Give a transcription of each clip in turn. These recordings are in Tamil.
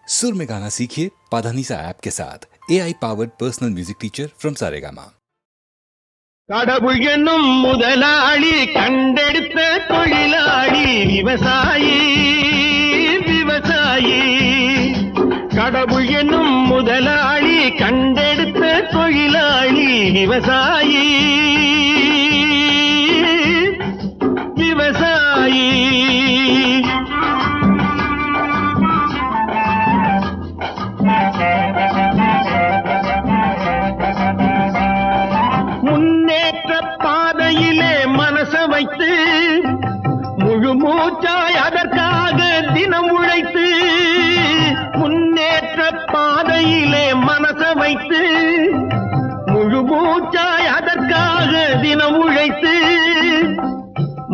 सुर में गाना सीखिए पाधानीसा ऐप के साथ AI powered personal music teacher from Saregama. கடவுள் என்னும் முதலாளி கண்டெடுத்த தொழிலாளி விவசாயி விவசாயி. கடவுள் என்னும் முதலாளி கண்டெடுத்த தொழிலாளி விவசாயி விவசாயி. வைத்து முழு மூச்சாய் அதற்காக தினம் உழைத்து, முன்னேற்ற பாதையிலே மனச வைத்து முழு மூச்சாய் அதற்காக தினம் உழைத்து,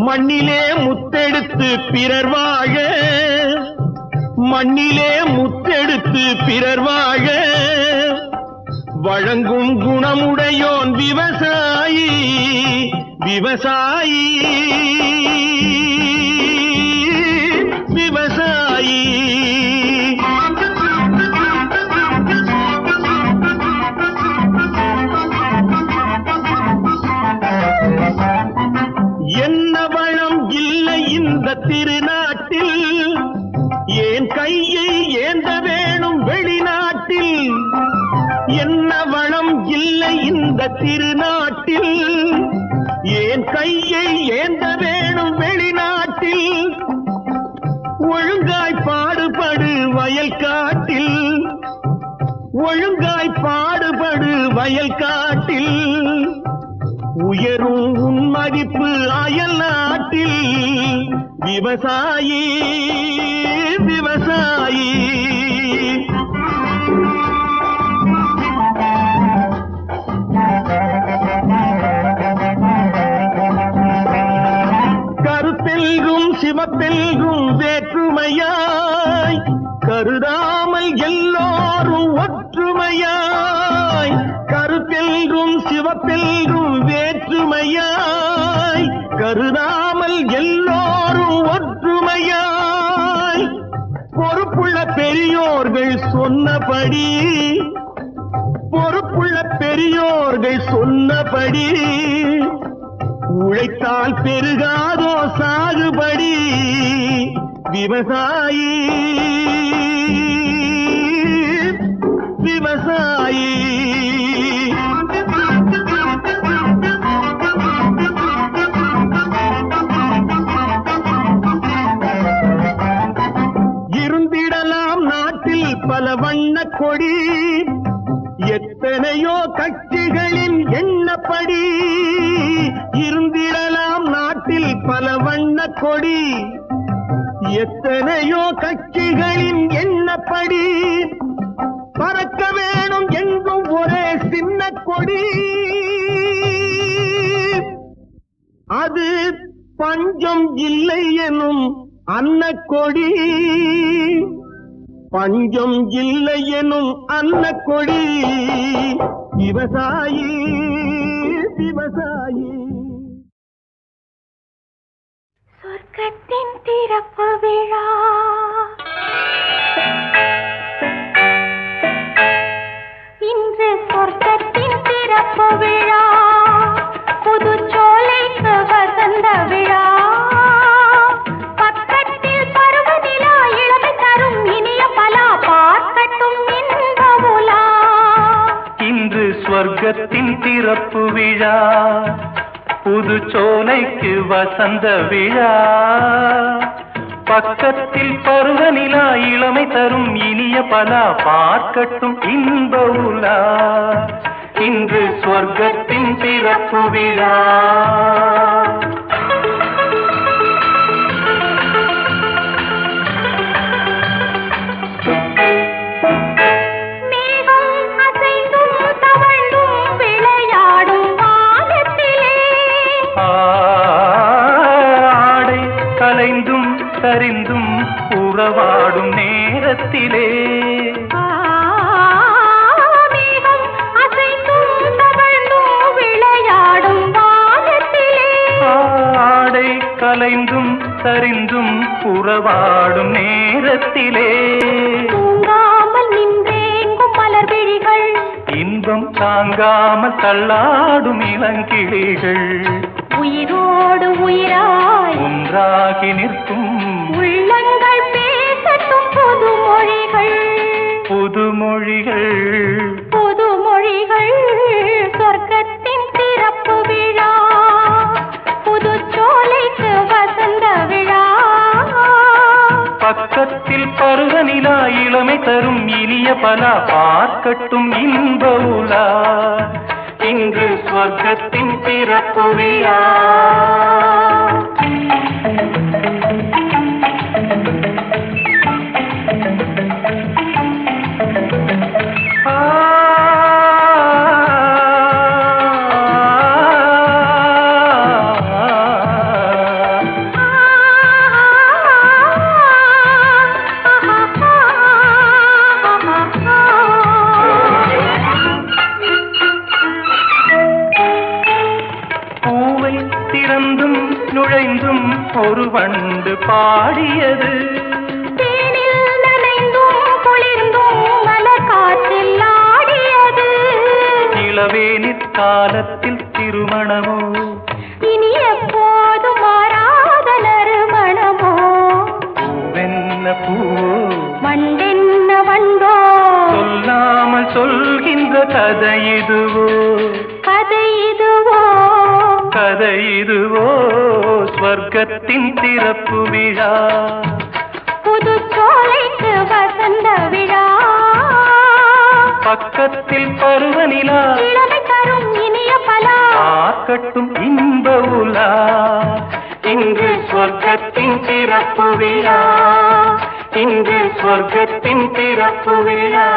மண்ணிலே முத்தெடுத்து பிறர் வாழ, மண்ணிலே முத்தெடுத்து பிறர் வாழ வழங்கும் குணமுடையோன் விவசாயி விவசாயி விவசாயி. என்ன வளம் இல்லை இந்த திருநாட்டில், ஏன் கையை ஏந்த வேணும் வெளிநாட்டில். என்ன வளம் இல்லை இந்த திருநாட்டில், ஏன் கையை ஏந்த வேணும் வெளிநாட்டில். ஒழுங்காய் பாடுபடு வயல் காட்டில், ஒழுங்காய் பாடுபடு வயல் காட்டில். உயரும் உன் மதிப்பு அயல் நாட்டில். விவசாயி விவசாயி. கருத்தெல்கும் சிவத்தெல்கும் வேற்றுமையாய் கருதாமல் எல்லோரும் ஒற்றுமையாய். கருத்தெல்கும் சிவத்தெல்கும் வேற்றுமையாய் கருதாமல் எல்லோரும் ஒற்றுமையாய். பொறுப்புள்ள பெரியோர்கள் சொன்னபடி, பொறுப்புள்ள பெரியோர்கள் சொன்னபடி, உழைத்தால் பெருகாதோ சாகுபடி. விவசாயி விவசாயி. இருந்திடலாம் நாட்டில் பல வண்ண கொடி, எத்தனையோ கட்சிகளின் எண்ணப்படி. இருந்திடலாம் நாட்டில் பல வண்ண கொடி, எத்தனையோ கட்சிகளின் எண்ணப்படி. பறக்க வேணும் எங்கும் ஒரே சின்ன கொடி, அது பஞ்சம் இல்லை எனும் அன்னக்கொடி. பஞ்சம் இல்லை எனும் அன்னக்கொடி. விவசாயி விவசாயி. சொர்க்கத்தின் திறப்பு விழா, இன்று சொர்க்கத்தின் திறப்பு விழா. புதுச்சோலைக்கு வசந்த விழா. பக்கத்தில் பருவநிலா இளமை தரும் இனிய பலா பார்க்கட்டும் இன்ப உலா. இன்று சொர்க்கத்தின் திறப்பு விழா, புதுச்சோலைக்கு வசந்த விழா. பக்கத்தில் பருவநிலா இளமை தரும் இனிய பலா பார்க்கட்டும் இன்ப உலா. இன்று சொர்க்கத்தின் திறப்பு விழா. கலைந்தும் சரிந்தும் உறவாடும் நேரத்திலே, ஆடை கலைந்தும் சரிந்தும் உறவாடும் நேரத்திலே, மங்காமல் தள்ளாடும் இளங்கிளிகள் உயிரோடு உயிராய் ஒன்றாகி நிற்கும் உள்ளங்கள் பேசட்டும் புதுமொழிகள் புதுமொழிகள் புதுமொழிகள் சொர்க்கத்தின் திறப்பு விழா புதுச்சோலைக்கு வசந்த விழா பக்கத்தில் பருவநிலா இளமை தரும் இனிய பலா பார்க்கட்டும் இன்ப உலா இன்று சொர்க்கத்தின் பிறப்பு விழா நுழைந்தும் ஒரு வண்டு பாடியது தேனில் நனைந்தும் குளிர்ந்தும் மலர் காற்றில் ஆடியது இளவேனிற் காலத்தில் திருமணமோ இனி எப்போதும் மாறாத நறுமணமோ பூவென்ன பூ வண்டென்ன வண்டோ சொல்லாமல் சொல்கின்ற கதை இதுவோ கதை இதுவோ கதை இதுவோ ஸ்வர்க்கத்தின் திறப்பு விழா புதுச்சோலைக்கு வசந்த விழா பக்கத்தில் பருவநிலா இளமை தரும் இனிய பலா பார்க்கட்டும் இன்ப உலா இங்கு ஸ்வர்க்கத்தின் திறப்பு விழா இங்கு ஸ்வர்க்கத்தின் திறப்பு விழா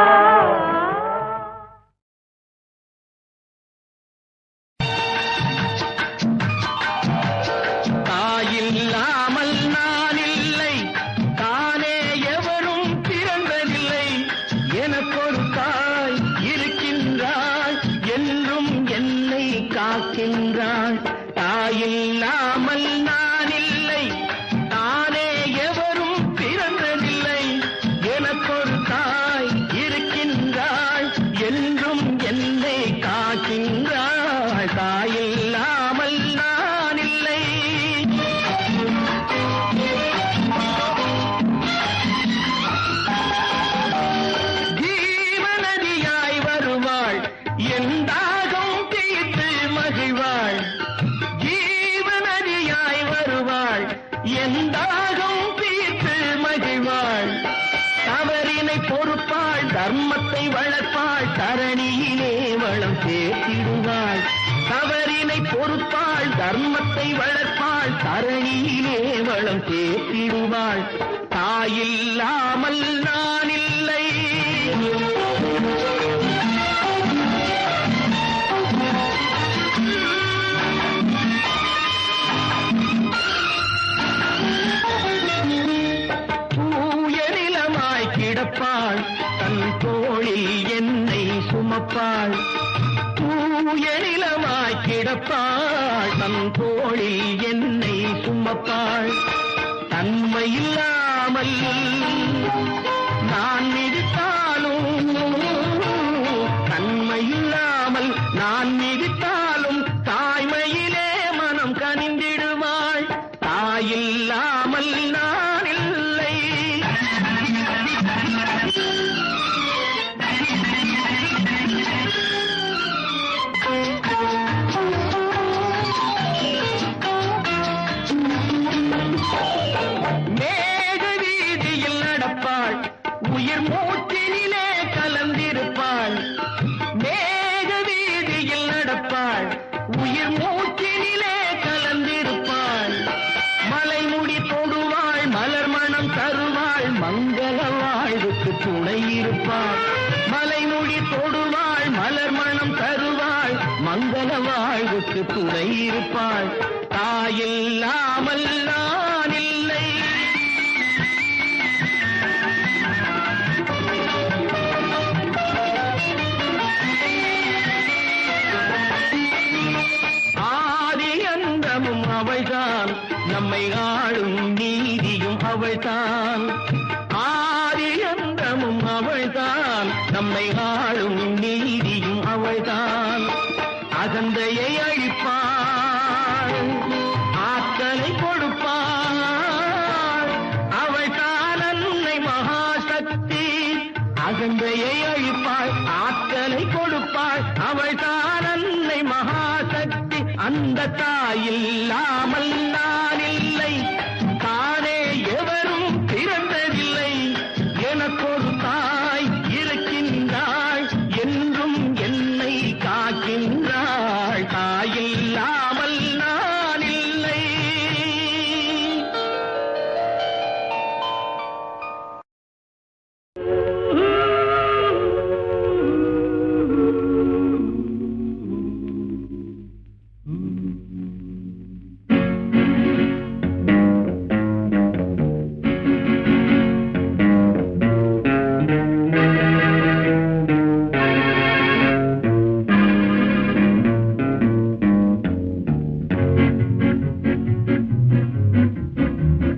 தாயில்லாமல் நான் இல்லை தானே எவரும் பிறந்ததில்லை எனக்கொரு தாய் இருக்கின்றாள் என்றும் என்னை காக்கின்றாள் தாயில்லாமல் நான் இல்லை ஜீவநதியாய் வருவாள் என் தாகம் தீர்த்து மகிழ்வாள் என் தாகம் தீர்த்து மகிழ்வாள் தவறினை பொறுப்பாள் தர்மத்தை வளர்ப்பாள் தரணியிலே வளம் சேர்த்திடுவாள் தவறினை பொறுப்பாள் தர்மத்தை வளர்ப்பாள் தரணியிலே வளம் சேர்த்திடுவாள் தாயில்லாமல் நான் இல்லை கிடப்பாள் தன் தோளில் என்னை சுமப்பாள் தூய நிலமாய் கிடப்பாள் தன் தோளில் என்னை சுமப்பாள் தன்மையில்லாமல் நான் மிதித்தாலும் தன்மையில்லாமல் நான் மிதித்தாலும் தாய்மையிலே மனம் கனிந்திடுவாள் தாயில்லாமல் நான் இல்லை மேக வீதியில் நடப்பாள் உயிர் மூச்சினிலே கலந்திருப்பாள் மேக வீதியில் நடப்பாள் உயிர் மூச்சினிலே கலந்திருப்பாள் மலைமுடி தொடுவாள் மலர் மணம் தருவாள் மங்கள வாழ்வுக்கு துணை இருப்பாள் மலைமுடி தொடுவாள் மலர் மணம் தருவாள் மங்கள வாழ்வுக்கு துணை இருப்பாள் தாயில்லாமல் நான் இல்லை ஆதி அந்தமும் அவள்தான் நம்மை ஆளும் நீதியும் அவள்தான் ஆதி அந்தமும் அவள்தான் நம்மை ஆளும் நீதியும் அவள்தான் அகந்தையை அழிப்பாள், ஆற்றலை கொடுப்பாள். அவள் தான் அன்னை மகாசக்தி. அகந்தையை அழிப்பாள், ஆற்றலை கொடுப்பாள். அவள் தான் அன்னை மகாசக்தி. அந்த தாயில்லாமல் நான் இல்லை, தானே எவரும் பிறந்ததில்லை. எனக்கொரு தாய் இருக்கின்றாள், என்றும் என்னை காக்கின்றாள். தாயில்லாமல் நான் இல்லை.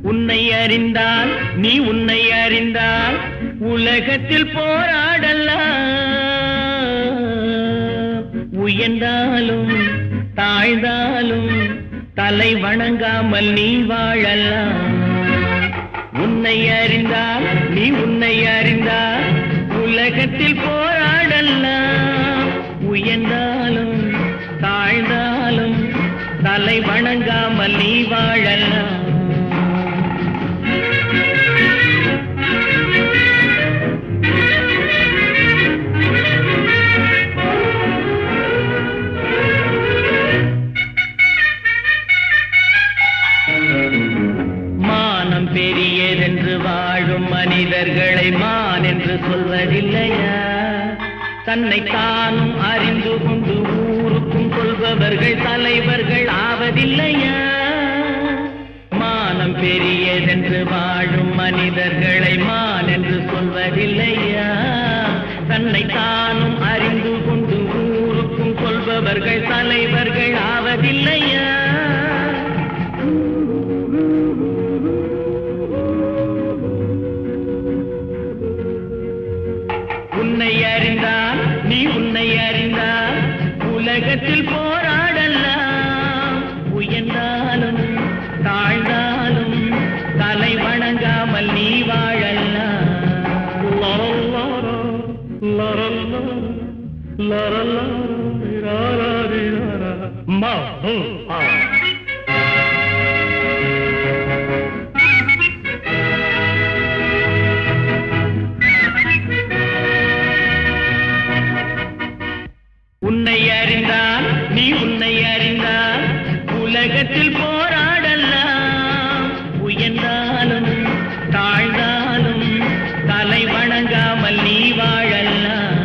உன்னை அறிந்தால் நீ உன்னை அறிந்தால் உலகத்தில் போராடலாம். உயர்ந்தாலும் தாழ்ந்தாலும் தலை வணங்காமல் நீ வாழலாம். உன்னை அறிந்தால் நீ உன்னை அறிந்தால் உலகத்தில் போராடலாம். உயர்ந்தாலும் தாழ்ந்தாலும் தலை வணங்காமல் நீ வாழலாம். மானம் பெரியதென்று வாழும் மனிதர்களை மான் என்று சொல்வதில்லையா? தன்னை தானும் அறிந்து கொண்டு ஊருக்கும் கொள்பவர்கள் தலைவர்கள் ஆவதில்லையா? மானம் பெரியதென்று வாழும் மனிதர்களை மான் என்று சொல்வதில்லையா? தன்னை தானும் அறிந்து கொண்டு ஊருக்கும் கொள்பவர்கள் தலைவர்கள் ஆவதில்லையா? உன்னை அறிந்தால் நீ உன்னை அறிந்தால் உலகத்தில் போராடலாம். உயர்ந்தாலும் தாழ்ந்தாலும் தலை வணங்காமல் நீ வாழலாம். உன்னை அறிந்தால் நீ உன்னை அறிந்தால் உலகத்தில் போராடலாம். உயர்ந்தாலும் தாழ்ந்தாலும் தலை வணங்காமல் நீ வாழலாம்.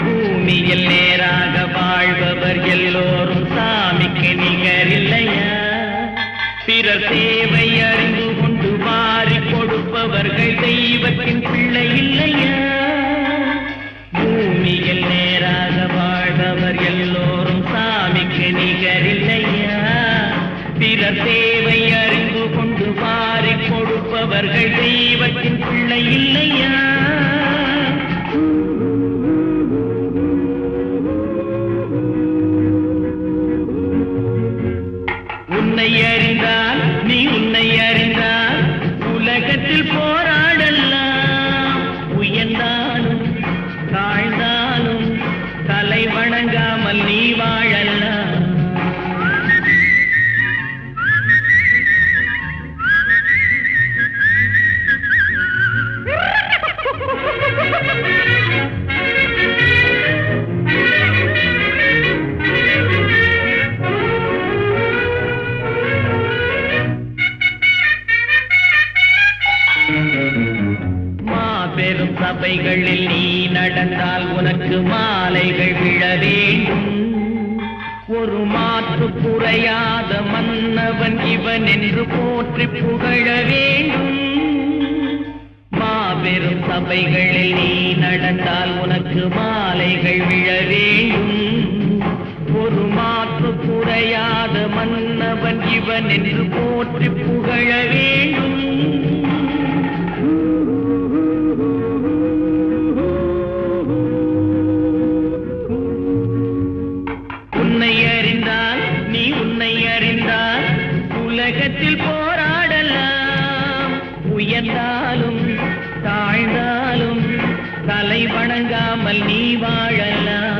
பூமியில் நேராக வாழ்பவர் எல்லோரும் சாமிக்கு நிகரில்லையா? பிறர் தேவை அறிந்து கொண்டு வாரி கொடுப்பவர்கள் தெய்வத்தின் பிள்ளை இல்லையா? பூமியில் நேராக வாழ்பவர் எல்லோரும் சாமிக்கு நிகரில்லையா? பிறர் தேவை அறிந்து கொண்டு வாரி கொடுப்பவர்கள் தெய்வத்தின் பிள்ளை இல்லையா? உன்னை அறிந்தால் நீ உன்னை அறிந்தால் உலகத்தில் போராடலாம். உயர்ந்தாலும் தாழ்ந்தாலும் தலை வணங்காமல் நீ வாழலாம். மாபெரும் சபைகளில் நீ நடந்தால் உனக்கு மாலைகள் விழ வேண்டும். ஒரு மாற்று குறையாத மன்னவன் இவன் என்று போற்றி புகழ வேண்டும். சபைகளில் நீ நடந்தால் உனக்கு மாலைகள் விழ வேண்டும். ஒரு மாற்று குறையாத மன்னவன் இவன் என்று போற்றி புகழ வேண்டும். உன்னை அறிந்தால் நீ உன்னை அறிந்தால் உலகத்தில் போராடலாம். உயர்ந்தாலும் தாழ்ந்தாலும் தலை வணங்காமல் நீ வாழலாம்.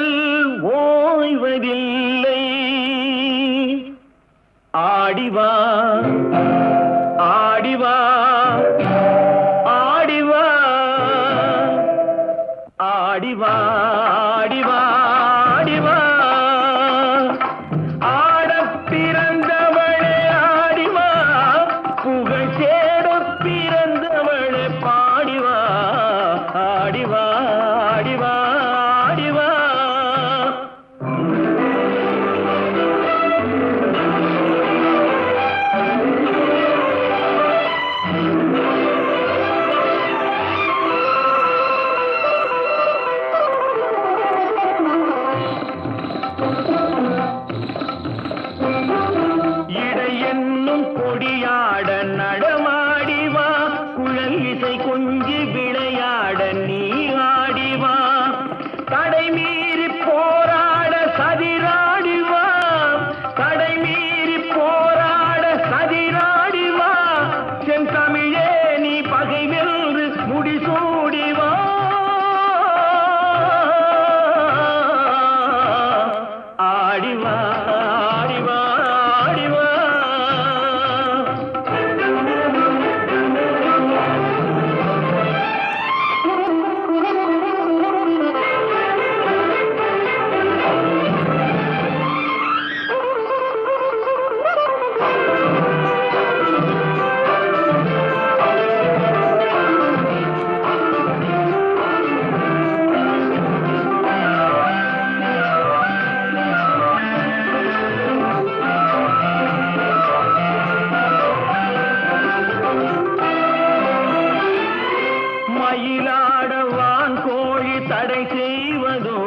காதல் ஓய்வதில்லை. ஆடிவா ஆடிவா ஆடிவா ஆடிவா ஆடிவா ஆடிவா ஆடப் பிறந்தவளே ஆடிவா புகழ் தேடப் பிறந்தவளே பாடிவா ஆடிவா ஆடிவா ஆடிவா. இடையென்னும் கொடியாட நடமாடிவா குழல் இசை கொஞ்சி விளையாட நீ ஆடிவா தடை மீறி போராட சதிராடிவா தடை மீறி போராட சதிராடிவா சென் தமிழே நீ பகை வென்று முடிசூடிவா ஆடிவா ஆடிவா ஆடிவா. மயிலாடவான் கோழி தடை செய்வதோ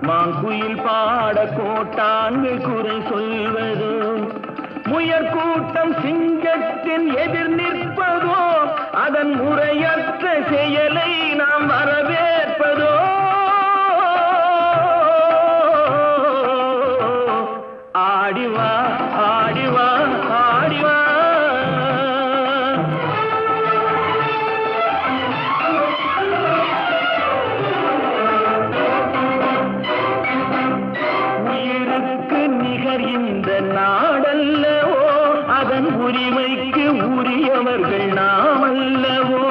மாங்குயில் பாட கோட்டான்கு குறை சொல்வதோ முயற்கூட்டம் சிங்கத்தின் எதிர் நிற்பதோ அதன் முறையற்ற செயலை நாம் வரவேற்பதோ ஆடிவா ஆடிவா ஆடிவா. உயிருக்கு நிகர் இந்த நாடல்லவோ அதன் உரிமைக்கு உரியவர்கள் நாம் அல்லவோ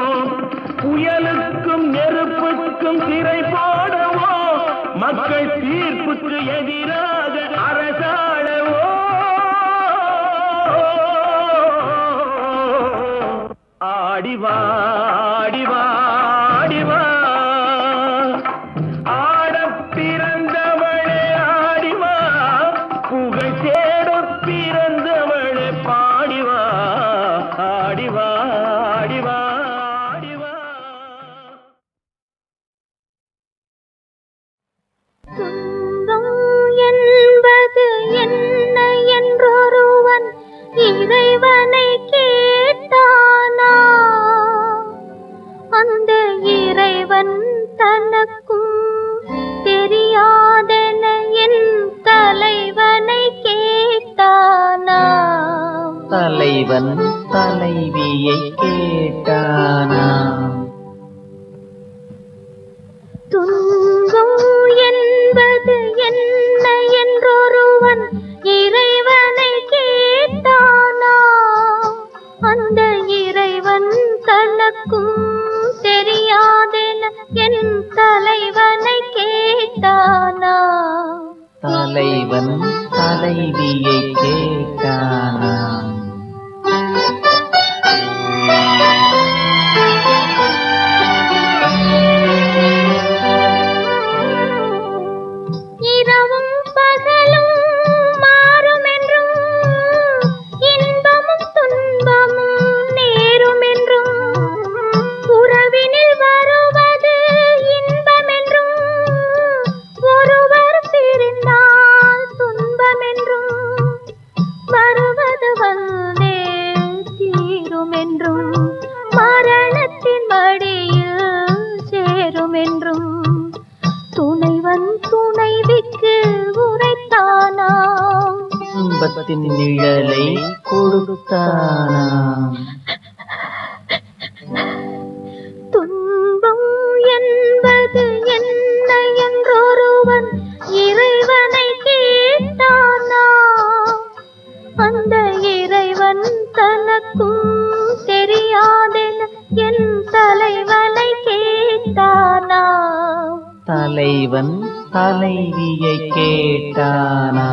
புயலுக்கும் நெருப்புக்கும் திரை போடவோ மக்கள் தீர்ப்புக்கு எதிராக அரசாடவோ ஆடிவா ஆடிவா ஆடிவா ஆடப் பிறந்தவளே ஆடிவா புகழ் தேடப் பிறந்தவளே பாடிவா ஆடிவா ஆடிவா ஆடிவா. துன்பம் என்பது என்ன என்றொருவன் இறைவனை கேட்டானா அந்த இறைவன் தனக்கும் தெரியாதென என் தலைவனை கேட்டானா தலைவன் தலைவியை கேட்டானாம். துன்பம் என்பது என்ன என்றொருவன் இறைவனை கேட்டானா அந்த இறைவன் தனக்கும் தெரியாதென என் தலைவனை கேட்டானா தலைவன் தலைவியை கேட்டானாம். இரவும் பகலும் மாறுமென்றும் இன்பமும் துன்பமும் நேருமென்றும் உறவினில் வருவது இன்பமென்றும் ஒருவர் பிரிந்தால் துன்பமென்றும் வருவது வந்தே தீருமென்றும் மரணத்தின் மடியில் சேருமென்றும் துணைவன் துணைவிக்கு உரைத்தானாம் இன்பத்தின் நிழலை கொடுத்தானாம். துன்பம் என்பது என்ன என்றொருவன் தலைவன் தனக்கும் தெரியாதென என் தலைவனை கேட்டானா? தலைவன் தலைவியை கேட்டானா?